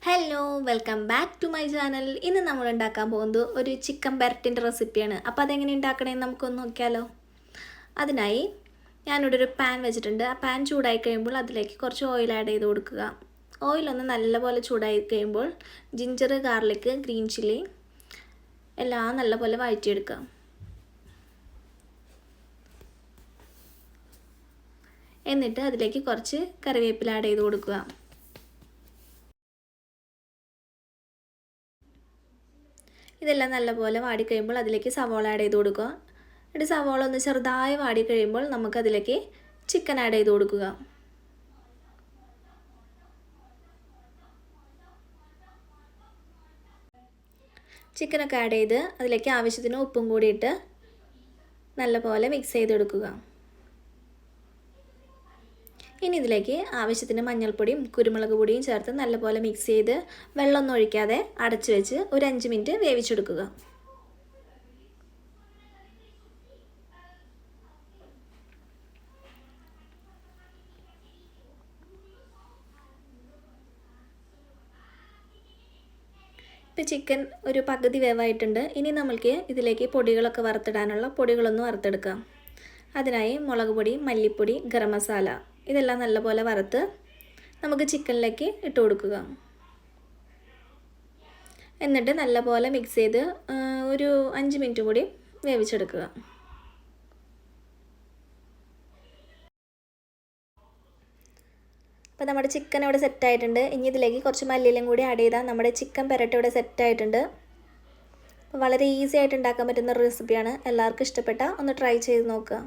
Hello welcome back to my channel. ഇന്ന് നമ്മൾ ഉണ്ടാക്കാൻ പോകുന്നത് ഒരു ചിക്കൻ പെരട്ടിൻ്റെ റെസിപ്പിയാണ്. അപ്പോൾ അതെങ്ങനെ ഉണ്ടാക്കണമെന്ന് നമുക്കൊന്ന് നോക്കിയാലോ. അതിനായി ഞാനിവിടെ ഒരു പാൻ വെച്ചിട്ടുണ്ട്. ആ പാൻ ചൂടായി കഴിയുമ്പോൾ അതിലേക്ക് കുറച്ച് ഓയിൽ ആഡ് ചെയ്ത് കൊടുക്കുക. ഓയിലൊന്ന് നല്ലപോലെ ചൂടായി കഴിയുമ്പോൾ ജിഞ്ചർ, ഗാർലിക്, ഗ്രീൻ ചില്ലി എല്ലാം നല്ലപോലെ വഴറ്റിയെടുക്കുക. എന്നിട്ട് അതിലേക്ക് കുറച്ച് കറിവേപ്പില ആഡ് ചെയ്ത് കൊടുക്കുക. ഇതെല്ലാം നല്ലപോലെ വാടിക്കഴിയുമ്പോൾ അതിലേക്ക് സവോള ആഡ് ചെയ്ത് കൊടുക്കുക. എന്നിട്ട് സവോള ഒന്ന് ചെറുതായി വാടിക്കഴിയുമ്പോൾ നമുക്കതിലേക്ക് ചിക്കൻ ആഡ് ചെയ്ത് കൊടുക്കുക. ചിക്കനൊക്കെ ആഡ് ചെയ്ത് അതിലേക്ക് ആവശ്യത്തിന് ഉപ്പും കൂടി ഇട്ട് നല്ലപോലെ മിക്സ് ചെയ്തെടുക്കുക. ഇനി ഇതിലേക്ക് ആവശ്യത്തിന് മഞ്ഞൾപ്പൊടിയും കുരുമുളക് പൊടിയും ചേർത്ത് നല്ലപോലെ മിക്സ് ചെയ്ത് വെള്ളമൊന്നും ഒഴിക്കാതെ അടച്ചു വെച്ച് ഒരു 5 മിനിറ്റ് വേവിച്ചെടുക്കുക. ഇപ്പോൾ ചിക്കൻ ഒരു പകുതി വേവായിട്ടുണ്ട്. ഇനി നമ്മൾക്ക് ഇതിലേക്ക് പൊടികളൊക്കെ വറുത്തിടാനുള്ള പൊടികളൊന്ന് വറുത്തെടുക്കാം. അതിനായി മുളക് പൊടി, മല്ലിപ്പൊടി, ഗരം മസാല ഇതെല്ലാം നല്ലപോലെ വറുത്ത് നമുക്ക് ചിക്കനിലേക്ക് ഇട്ട് കൊടുക്കുക. എന്നിട്ട് നല്ലപോലെ മിക്സ് ചെയ്ത് ഒരു 5 മിനിറ്റ് കൂടി വേവിച്ചെടുക്കുക. അപ്പോൾ നമ്മുടെ ചിക്കൻ ഇവിടെ സെറ്റായിട്ടുണ്ട്. ഇനി ഇതിലേക്ക് കുറച്ച് മല്ലിയിലയും കൂടി ആഡ് ചെയ്താൽ നമ്മുടെ ചിക്കൻ പെരട്ട് ഇവിടെ സെറ്റായിട്ടുണ്ട്. അപ്പോൾ വളരെ ഈസി ആയിട്ട് ഉണ്ടാക്കാൻ പറ്റുന്ന റെസിപ്പിയാണ്. എല്ലാവർക്കും ഇഷ്ടപ്പെട്ടാൽ ഒന്ന് ട്രൈ ചെയ്ത് നോക്കുക.